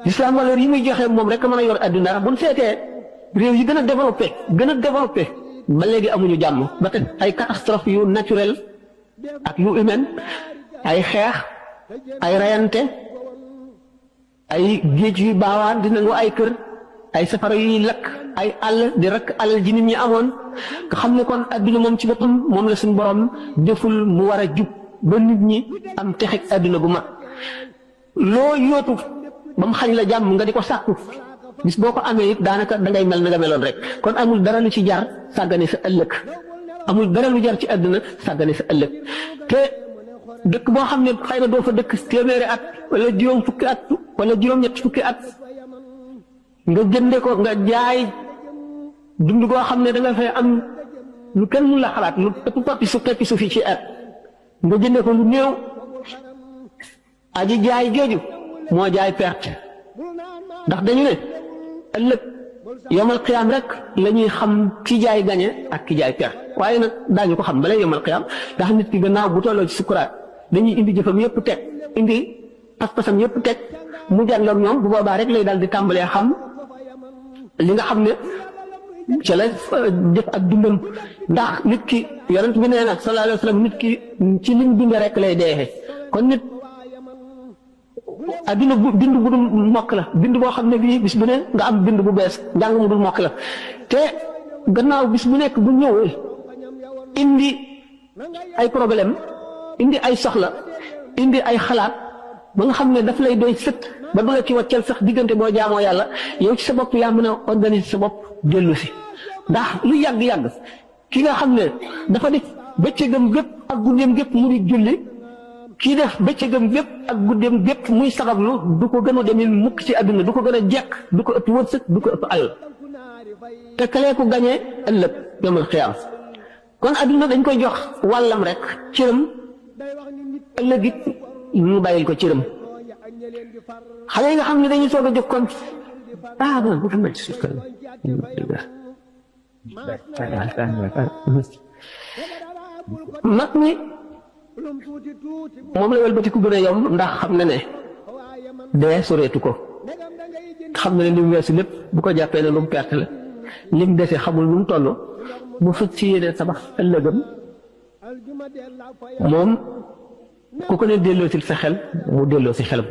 l'islam valeur yi muy joxe moom rek mën a yor adduna bu ñu seetee réew yi gën a développé ba léegi amuñu jàmm ba tey ay catastrophe yu naturel ak yu humaine ay xeex ay rayante ay géej yu baawaan di nangu ay kër ay safara yuy lakk ay àll di rakk alal ji nit ñi amoon nga xam ne kon adduna moom ci boppam moom la suñu borom deful mu war a jub ba nit ñi am texeg adduna bu mag loo yootu ba mu xañ la jàmm nga di ko sàkku bis boo ko amee it daanaka dangay mel na nga meloon rek kon amul dara lu ci jar sàggane sa ëllëg amul dara lu jar ci àdduna sàggane sa ëllëg te dëkk boo xam ne xëy na doo fa dëkk téeméeri at wala juróom fukki at wala juróom-ñett fukki at nga jënde ko nga jaay dund goo xam ne da nga fay am lu kenn mun la xalaat lu ëpp peppi su fi ci at nga jënde ko lu néew aji jaay jooju moo jaay perte ndax dañu ne ëllëg yomal qiyaam rek la ñuy xam ki jaay gañe ak ki jaay perte waaye nag daañu ko xam balay yomal qiyaam ndax nit ki gannaaw bu tolloo ci sukuraat dañuy indi jëfam yëpp teg indi pas-pasam yëpp teg mu jànloog ñoom bu boobaa rek lay daal di tàmbalee xam li nga xam ne ci la jëf ak dundam ndax nit ki yonent bi nee na sallallahu alayhi wa sallam nit ki ci lim dund rek lay deexee kon nit adduna bu bind bu dul mokk la bind boo xam ne bii bis bu ne nga am bind bu bees njàng mu dul mokk la te gannaaw bis bu nekk bu ñëwee indi ay problème indi ay soxla indi ay xalaat ba nga xam ne daf lay doy sët ba bëgg ci wàccal sax diggante boo jaamoo yàlla yow ci sa bopp yaa mën a organiser sa bopp dellu si ndax lu yàgg-yàgg ki nga xam ne dafa def bëccëgam gépp ak guddeem gépp mu di julli kii def bëccëgam gépp ak guddeem gépp muy sabablu du ko gën a demee mukk ci àdduna du ko gën a jekk du ko ëpp wërsëg du ko ëpp alal te kalee ko gañee ëllëg yomal xiyaam kon àdduna dañ koy jox wàllam rek cëram ëllëg it ñu bàyyil ko cëram xale yi nga xam ne dañuy soog a jóg kon mag mi moom la wëlbati ku gën a yomb ndax xam na ne dee soreetu ko xam na ne li mu weesu lépp bu ko jàppee ne lu mu perte la li mu dese xamul lu mu toll mu fëcc ci yéene tabax ëllëgam moom ku ko ne delloo si sa xel mu delloo si xelam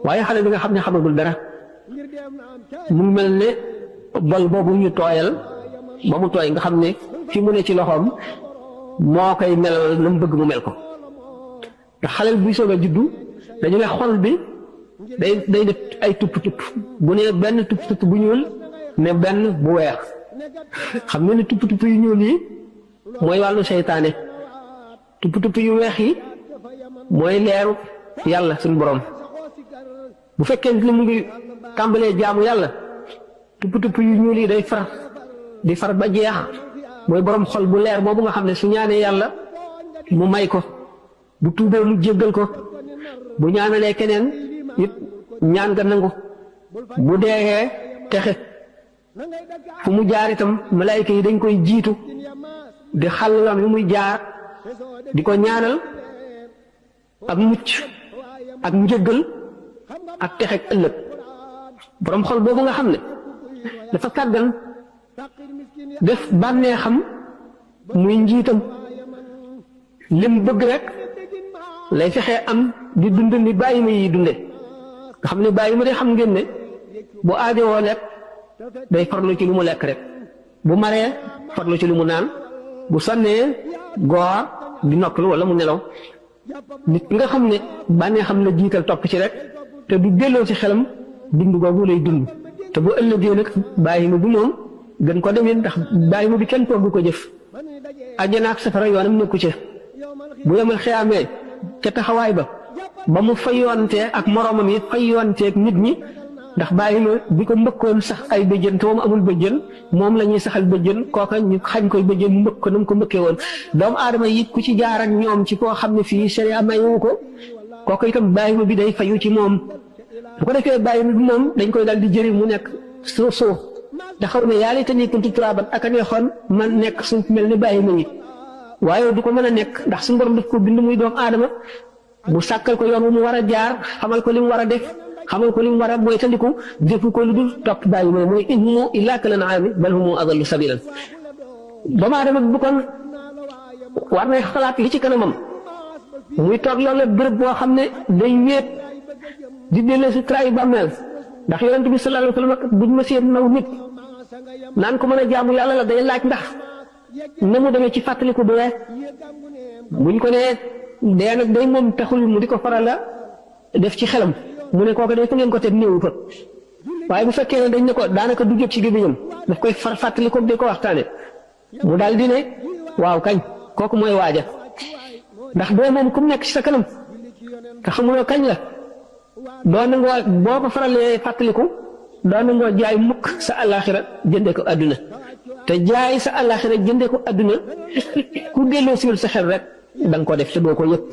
waaye xale bi nga xam ne xamagul dara mu mel ne bol boobu ñu tooyal ba mu tooy nga xam ne fi mu ne ci loxoom moo koy melal na mu bëgg mu mel ko te xale buy soog a juddu dañu ne xol bi day def ay tupp-tupp bu ne benn tupp-tupp bu ñuul ne benn bu weex xam nga ne tupp-tupp yu ñuul yi mooy wàllu seytaane tupp-tupp yu weex yi mooy leeru yàlla suñu borom bu fekkee ni mu ngi tàmbalee jaamu yàlla tupp-tupp yu ñuul yi day far di far ba jeex mooy borom xol bu leer boobu nga xam ne su ñaanee yàlla mu may ko bu tuubee mu jéggal ko bu ñaanalee keneen it ñaan nga nangu bu deexee texe fu mu jaar itam malaayika yi dañ koy jiitu di xàll yoon yu muy jaar di ko ñaanal ak mucc ak njëggal ak texe ak ëllëg borom xol boobu nga xam ne dafa sàggan def bànnee xam muy njiitam lim bëgg rek lay fexee am di dund ni bàyyi ma yi dunde nga xam ne bàyyi ma de xam ngeen ne bu aajowoo lekk day farlu ci lu mu lekk rek bu maree farlu ci lu mu naan bu sonnee goor di noppalu wala mu nelaw nit nga xam ne bànnee xam la jiital topp ci rek te du delloo ci xelam dund googu lay dund te bu ëllëgee nag bàyyi ma bu moom gën ko demee ndax bàyyi ma bi kenn togg ko jëf àjjana ak safara yoonam nekku ci bu yemal xiyaamee ca taxawaay ba mu fayontee ak moroomam yi fayonteeg nit ñi ndax bàyyi ma bi ko mbëkkoon sax ay bëjjën te moom amul bëjjën moom la ñuy saxal bëjjën kooka ñu xañ koy bëjjën mu mbëkk ko na mu ko mbëkkee woon doomu aadama yi ku ci jaar ak ñoom ci koo xam ne fii sharia mayu ko kooka itam bàyyi ma bi day fayu ci moom bu ko defee bàyyi ma bi moom dañ koy daal di jëri mu nekk soo te xaw ne yaa laytanii kuntu turaaban ak a neexoon man nekk suuf mel ni bàyyi ma yi waaye du ko mën a nekk ndax suñu borom daf ko bind muy doomu aadama mu sàkkal ko yoon wu mu war a jaar xamal ko li mu war a def xamal ko li mu war a moytandiku defu ko lu dul topp bàyyi ma mooy in humu illaa kal an'aami bal humu adallu sabiilan doomu aadama bu kon war nay xalaat li ci kanamam muy toog loolu bërëb boo xam ne day wéet di dellee si trahi bàmmeel ndax yonent bi sallallahu alayhi wa sallam buñ ma seen naw nit naan ko mën a jaamu yàlla la day laaj ndax na mu demee ci fàttaliku dee buñ ko nee dee nag day moom taxul mu di ko faral a def ci xelam mu ne kooku day fa ngeen ko teg néewu fa waaye bu fekkee ne dañ ne ko daanaka du jóg ci gémmiñam daf koy fàttaliku di ko waxtaane mu daal di ne waaw kañ kooku mooy waaja ndax dee moom ku mu nekk ci sa kanam te xamuloo kañ la doo nangoo boo ko faralee fàttaliku doo nangoo jaay mukk sa àllaaxira jënde ko adduna te jaay sa àllaaxira jënde ko adduna ku delloo siwul sa xel rek da nga ko def te doo ko yëg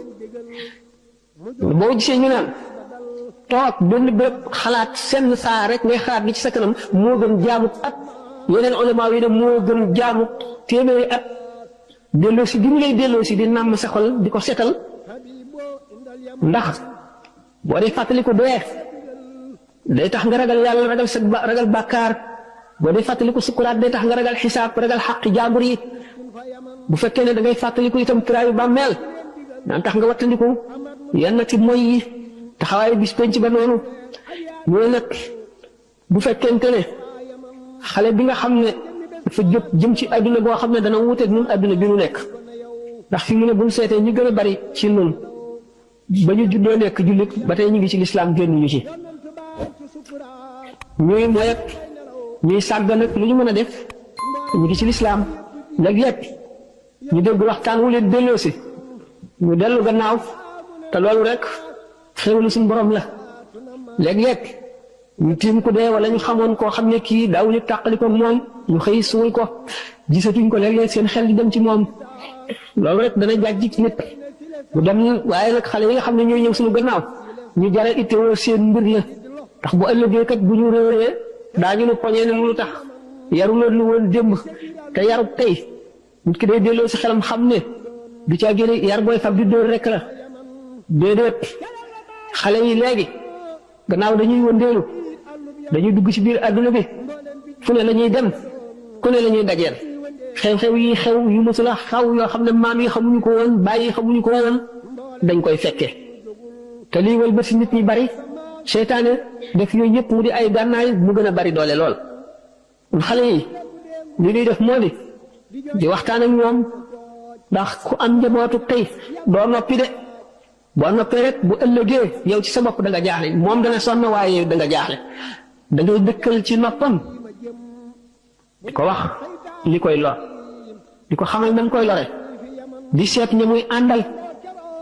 boo gisee ñu naan toog benn béréb xalaat seen saa rek ngay xalaat gi ci sa kanam moo gën jaamu at yeneen ulama yi ne moo gën jaamu téeméeri at delloo si di ñu lay delloo si di nàmm sa xol di ko setal ndax boo dee fàttaliku dee day tax nga ragal yàlla ragal sa ragal bàkkaar boo dee fàttaliku sukuraat day tax nga ragal xisaab ragal xaqi jaambur yi bu fekkee ne da ngay fàttaliku itam kiraayu bàmmeel daan tax nga wattandiku yenn ci moy yi taxawaayu bis penc ba noonu ñooy nag bu fekkente ne xale bi nga xam ne dafa jëm ci adduna boo xam ne dana wuuteeg ñun adduna bi nu nekk ndax fi mu ne bu ñu seetee ñu gën a bari ci ñun ba ñu juddoo nekk jullit ba tey ñu ngi ci lislaam génnuñu ci ñuy moy ak ñuy sàggan ak lu ñu mën a def ñu ngi ci lislaam léeg-léeg ñu dégg waxtaan wu leen delloosi ñu dellu gannaaw te loolu rek xéwalu suñu borom la léeg-léeg ñu tiim ko dee wala ñu xamoon koo xam ne kii daawuñu tàqali ko moom ñu xëy suul ko gisatuñ ko léeg-léeg seen xel di dem ci moom loolu rek dana jàjj ci nit bu dem waaye nag xale yi nga xam ne ñooy ñëw suñu gannaaw ñu jare ittewoo seen mbir la ndax bu ëllëgee kat bu ñu réeree daañu nu poñee ne lu tax yaru leen lu woon démb te yaru tey nit ki day delloo si xelam xam ne du caa génne yar booy fab di dóor rek la déedéet xale yi léegi gannaaw dañuy wëndeelu dañuy dugg ci biir àdduna bi fu ne la ñuy dem ku ne la ñuy dajeel xew-xew yi xew yu mësula xaw yoo xam ne maam yi xamuñu ko woon bàyyi yi xamuñu ko woon dañ koy fekke te lii wal ba si nit ñi bari seytaane def yooyu yëpp mu di ay gànnaay mu gën a bari doole lool xale yi li ñuy def moo di waxtaan ak ñoom ndax ku am njabootu tey doo noppi de boo noppee rek bu ëllëgee yow ci sa bopp da nga jaaxle moom dana sonn waaye yow da nga jaaxle da ngay dëkkal ci noppam di ko wax li koy lor di ko xamal nañ koy lore di seet ña muy àndal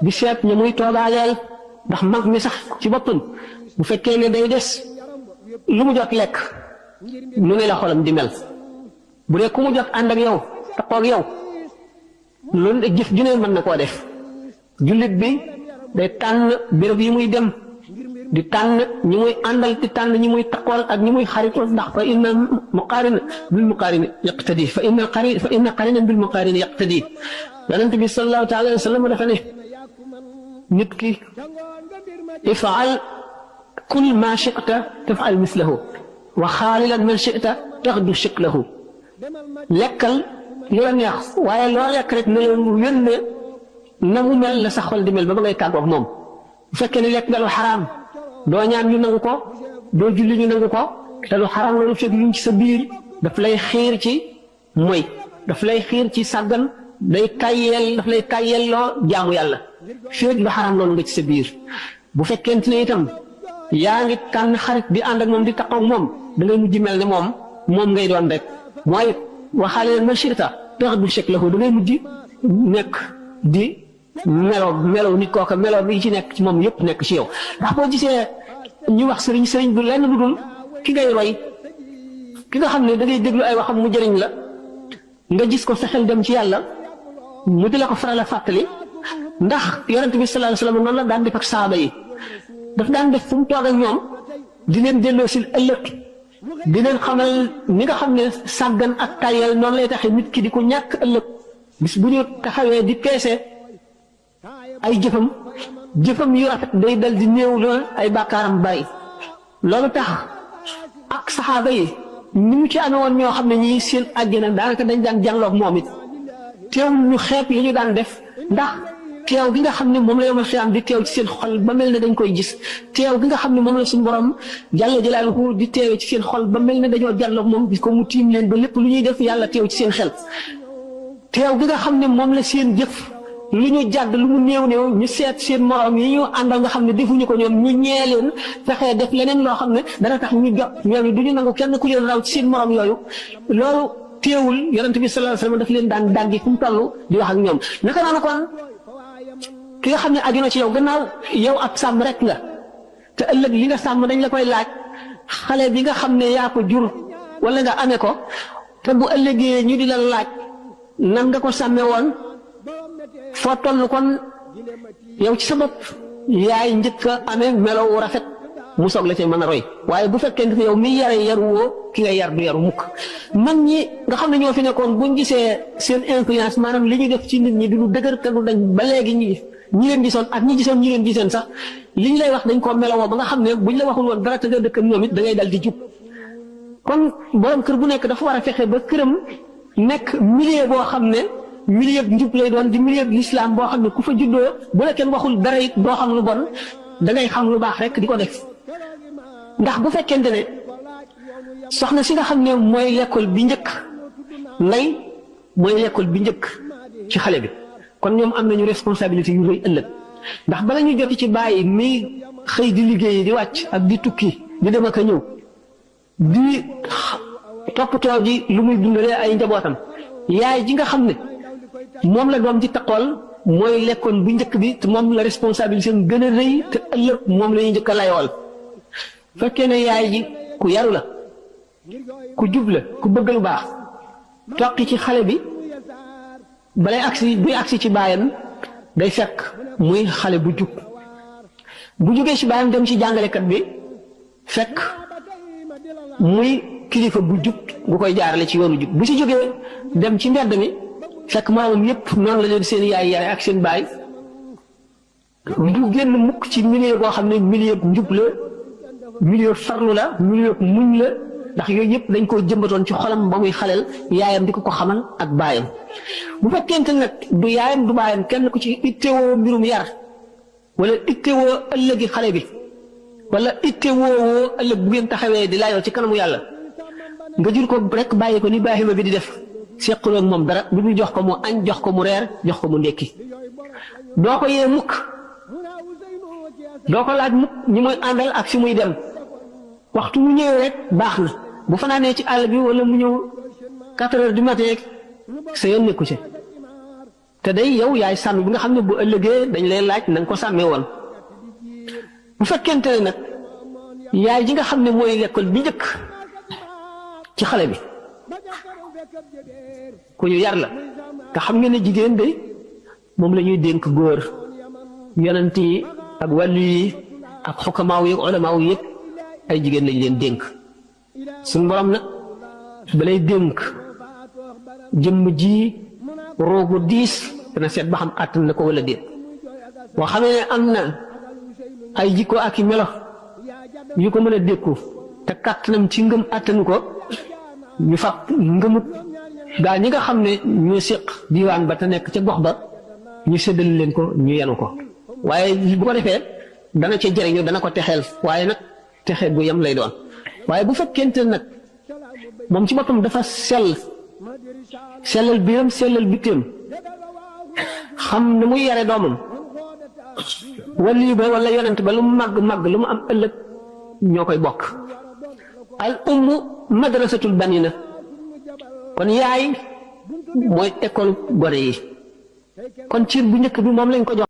di seet ña muy toogaaleel ndax mag mi sax ci boppam bu fekkee ne day des lu mu jot lekk lu ne la xolam di mel bu dee ku mu jot ànd ak yow taxaw ak yow loolu jëf ju ne mën na koo def jullit bi day tànn béréb yi muy dem di tànn ñi muy àndal di tànn ñi muy taqool ak ñi muy xaritool ndax fa inna muqaarin bil muqaarin yaqtadi fa inna qarinan bil muqaarin yaqtadi yonent bi sallallahu taala alayhi wa sallam dafa ne nit ki ifaal kul ma chita tafal mislahu wa xaalilan man chita taxdu shiklahu lekkal li la neex waaye loo lekk rek ne leen wén ne na mu mel la sa xol di mel ba ba ngay tàggoog moom bu fekkee ne lekk nga lu xaraam doo ñaan ñu nangu ko doo julli ñu nangu ko te lu xaraam loolu fekk ñu ci sa biir daf lay xiir ci moy daf lay xiir ci sàggan daf lay tàyyeel loo jaamu yàlla fekk lu xaraam loolu nga ci sa biir bu fekkente ne itam yaa ngi tànn xarit di ànd ak moom di taqoog moom da ngay mujj mel ne moom ngay doon rek mooy waxaale leen man chita tax du chek la ko da ngay mujj nekk di melo nit kooka melo bi ci nekk ci moom yëpp nekk ci yow ndax boo gisee ñu wax sëriñ du lenn lu dul ki ngay roy ki nga xam ne da ngay déglu ay waxam mu jëriñ la nga gis ko fexeel dem ci yàlla mu di la ko faral a fàttali ndax yonent bi sallallahu alayhi wasallam noonu la daan def ak saaba yi daf daan def fu mu toog ak ñoom di leen delloo si ëllëg di leen xamal ni nga xam ne sàggan ak tayal noonu lay taxe nit ki di ko ñàkk ëllëg bis bu ñu taxawee di peese ay jëfam jëfam yu rafet day dal di néew la ay bàkkaaram bari loolu tax ak saxaaba yi ni mu ci amee woon ñoo xam ne ñii seen àjjana daanaka dañ daan jànloog moom it teew ñu xeeb yi ñu daan def ndax teew gi nga xam ne moom la yomal xiyaam di teew ci seen xol ba mel ne dañ koy gis teew gi nga xam ne moom la suñu borom jàlla jëlaaluhu di teewee ci seen xol ba mel ne dañoo jànloog moom gis ko mu tiim leen ba lépp lu ñuy def yàlla teew ci seen xel teew gi nga xam ne moom la seen jëf lu ñu jàdd lu mu néew néew ñu seet seen morom yi ñu àndal nga xam ne defuñu ko ñoom ñu ñee leen fexee def leneen loo xam ne dana tax ñu jot ñoom du ñu nangu kenn ku leen raw ci seen morom yooyu loolu teewul yonent bi sallallahu alayhi wasallam daf leen daan dàggi fu mu toll di wax ak ñoom naka noonu kon ki nga xam ne aju na ci yow gannaaw yow ab sàmm rek nga te ëllëg li nga sàmm dañ la koy laaj xale bi nga xam ne yaa ko jur wala nga amee ko te bu ëllëgee ñu di la laaj nan nga ko sàmmee woon foo toll kon yow ci sa bopp yaay njëkk a amee melo wu rafet mu soog la cay mën a roy waaye bu fekkee ne yow mi yare yaru woo ki nga yar du yaru mukk mag ñi nga xam ne ñoo fi nekkoon buñ gisee seen influence maanaam li ñu def ci nit ñi du lu dëgër te du dañ ba léegi ñi leen gisoon ak ñi gisoon ñi leen giseen sax li ñu lay wax dañ koo melowoo ba nga xam ne buñ la waxul woon dara te nga dëkk ñoom it da ngay dal di jub kon borom kër bu nekk dafa war a fexe ba këram nekk milieu boo xam ne milieu njub lay doon di milieu l'islam boo xam ne ku fa juddoo bu la kenn waxul dara it doo xam lu bon da ngay xam lu baax rek di ko def ndax bu fekkente ne soxna si nga xam ne mooy l'école bi njëkk lay mooy l'école bi njëkk ci xale bi kon ñoom am nañu responsabilité yu rëy ëllëg ndax bala ñu jot ci bàyyi mi xëy di liggéey di wàcc ak di tukki di dem ak a ñëw di toppatoo ji lu muy dundalee ay njabootam yaay ji nga xam ne moom la doom ci taqool mooy lekkoon bu njëkk bi te moom la responsabilité gën a rëy te ëllëg moom la ñuy njëkk a layool fekkee ne yaay ji ku yaru la ku jub la ku bëgg lu baax toqi ci xale bi balay agsi buy agsi ci baayam day fekk muy xale bu jub bu jógee ci baayam dem ci jàngalekat bi fekk muy kilifa bu jub bu koy jaarale ci yoonu jub bu ci jógee dem ci mbedd mi fekk maamam yépp noonu la leen seen yaay yare ak seen baay du génn mukk ci milieu boo xam ne milieu njub la milieu farlu la milieu muñ la ndax yooyu yëpp dañ koo jëmbatoon ci xolam ba muy xaleel yaayam di ko xamal ak baayam bu fekkente nag du yaayam du baayam kenn ku ci ittewoo mbirum yar wala ittewoo ëllëgi xale bi wala ittewoo ëllëg bu ngeen taxawee di laayoo ci kanamu yàlla nga jur ko rek bàyyi ko ni Ibrahima bi di def sequloo ak moom dara lu ñu jox ko mu añ jox ko mu reer jox ko mu ndékki doo ko yee mukk doo ko laaj mukk ñi muy àndal ak fi muy dem waxtu mu ñëwee rek baax na bu fanaanee ci àll bi wala mu ñëw 4 heures du matin sa yoon nekku ci te day yow yaay sàmm bi nga xam ne bu ëllëgee dañ lay laaj na nga ko sàmmee woon bu fekkente ne nag yaay ji nga xam ne mooy l'école bi njëkk ci xale bi ku ñu yar la nga xam nga ne jigéen de moom la ñuy dénk góor yonent yi ak wàllu yi ak xukamaaw yi ak ulamaaw yi yëpp ay jigéen lañ leen dénk suñu borom nag balay dénk jëmm ji roogu diis dana seet ba xam àttan na ko wala déet boo xamee ne am na ay jikko ak i melo yu ko mën a dékku te kàttanam ci ngëm àttanu ko ñu fab ngëmut gaa ñi nga xam ne ñoo séq diiwaan ba te nekk ca gox ba ñu séddal leen ko ñu yenu ko waaye bu ko defee dana ca jëriñu dana ko texeel waaye nag texe gu yem lay doon waaye bu fekkente nag moom ci boppam dafa sellal biiram sellal bitteem xam ne muy yare doomam wali ba wala yonent ba lu mu màgg lu mu am ëllëg ñoo koy bokk al ummu madrasatul banina kon yaay mooy école gone yi kon ciir bu njëkk bi moom lañ ko jox